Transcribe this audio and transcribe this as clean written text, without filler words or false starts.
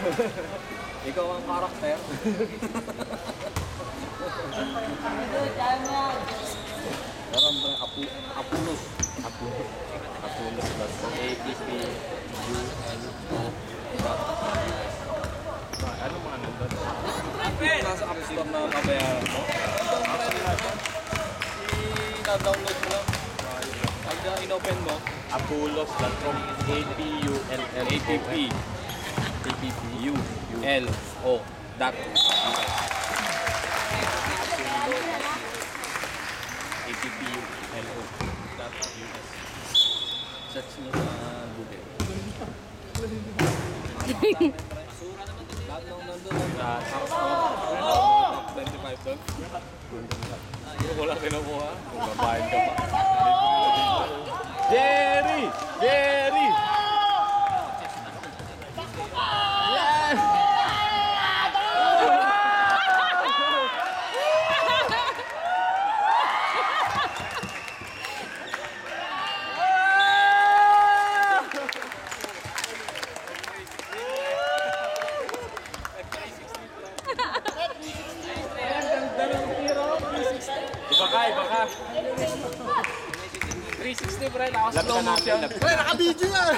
Ikaw ang karakter. Meron ba Apulos? Apulos.appulos.appulo. Ano mga nandun? Nasa App Store na kabayaran mo. I-download mo lang. Pag in-open mo, Appulos.com. A-P-U-L-L-O-S. APPULO. APPULO.US. Search nyo sa Google. Lahat nung nandun ang top 25 doon. Wala kinukuha. Kung babahin ka pa. Jerry! Jerry! Yes! Iba ka. 360 pre, naka-slow Lapit na motion. namin. Pre, naka-video yan!